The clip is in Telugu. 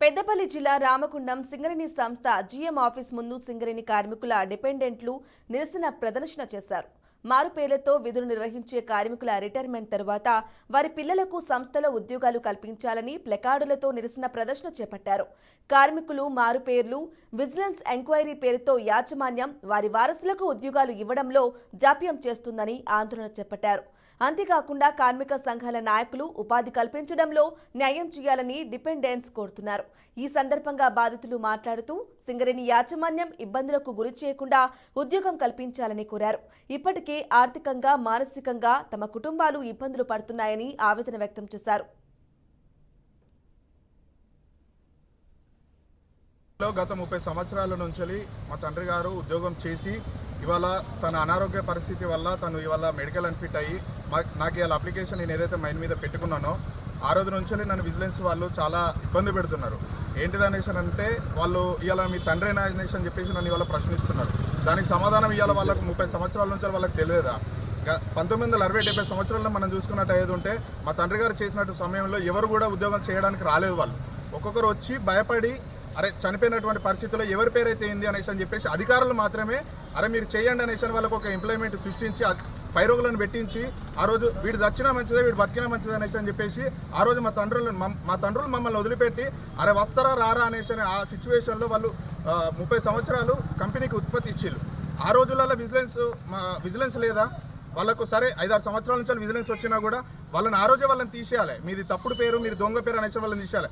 పెద్దపల్లి జిల్లా రామగుండం సింగరేణి సంస్థ జీఎం ఆఫీస్ ముందు సింగరేణి కార్మికుల డిపెండెంట్లు నిరసన ప్రదర్శన చేశారు. మారు పేర్లతో విధులు నిర్వహించే కార్మికుల రిటైర్మెంట్ తరువాత వారి పిల్లలకు సంస్థలో ఉద్యోగాలు కల్పించాలని ప్లకార్డులతో నిరసన ప్రదర్శన చేపట్టారు. కార్మికులు మారు పేర్లు, విజిలెన్స్ ఎంక్వైరీ పేరుతో యాజమాన్యం వారి వారసులకు ఉద్యోగాలు ఇవ్వడంలో జాప్యం చేస్తుందని ఆందోళన చేపట్టారు. అంతేకాకుండా కార్మిక సంఘాల నాయకులు ఉపాధి కల్పించడంలో న్యాయం చేయాలని డిపెండెంట్స్ కోరుతున్నారు. ఈ సందర్భంగా బాధితులు మాట్లాడుతూ సింగరేణి యాజమాన్యం ఇబ్బందులకు గురి చేయకుండా ఉద్యోగం కల్పించాలని కోరారు. ఇప్పటికే ఆర్థికంగా, మానసికంగా తమ కుటుంబాలు ఇబ్బందులు పడుతున్నాయని ఆవేదన వ్యక్తం చేశారు. గత 30 సంవత్సరాల నుంచి మా తండ్రి గారు ఉద్యోగం చేసి ఇవాళ తన అనారోగ్య పరిస్థితి వల్ల తను ఇవాళ మెడికల్ అన్ఫిట్ అయ్యి నాకు ఇవాళ అప్లికేషన్ నేను ఏదైతే మైండ్ మీద పెట్టుకున్నానో ఆ రోజు నుంచి నన్ను విజిలెన్స్ వాళ్ళు చాలా ఇబ్బంది పెడుతున్నారు. ఏంటిది అనేసి అంటే వాళ్ళు ఇవాళ మీ తండ్రి అనేసి అని చెప్పేసి నన్ను ఇవాళ ప్రశ్నిస్తున్నారు. దానికి సమాధానం ఇవాళ వాళ్ళకు 30 సంవత్సరాల నుంచి వాళ్ళకి తెలియదా? 1960-70 సంవత్సరాల్లో మనం చూసుకున్నట్టు అయ్యేది ఉంటే మా తండ్రి గారు చేసినట్టు సమయంలో ఎవరు కూడా ఉద్యోగం చేయడానికి రాలేదు. వాళ్ళు ఒక్కొక్కరు వచ్చి భయపడి అరే చనిపోయినటువంటి పరిస్థితుల్లో ఎవరి పేరైతే ఏంది అనేసి అని చెప్పేసి అధికారులు మాత్రమే అరే మీరు చేయండి అనేసి వాళ్ళకు ఒక ఎంప్లాయ్మెంట్ సృష్టించి పైరోగులను పెట్టించి ఆ రోజు వీడు చచ్చినా మంచిదే వీడు బతికినా మంచిదే అనేసి అని చెప్పేసి ఆ రోజు మా తండ్రులు మమ్మల్ని వదిలిపెట్టి అరే వస్తారా రారా అనేసి ఆ సిచ్యువేషన్లో వాళ్ళు 30 సంవత్సరాలు కంపెనీకి ఉత్పత్తి ఇచ్చారు. ఆ రోజులలో విజిలెన్స్ లేదా వాళ్ళకు? సరే 5-6 సంవత్సరాల నుంచి విజిలెన్స్ వచ్చినా కూడా వాళ్ళని ఆ రోజే వాళ్ళని తీసేయాలి. మీది తప్పుడు పేరు, మీరు దొంగ పేరు అనేసి వాళ్ళని తీసేయాలి.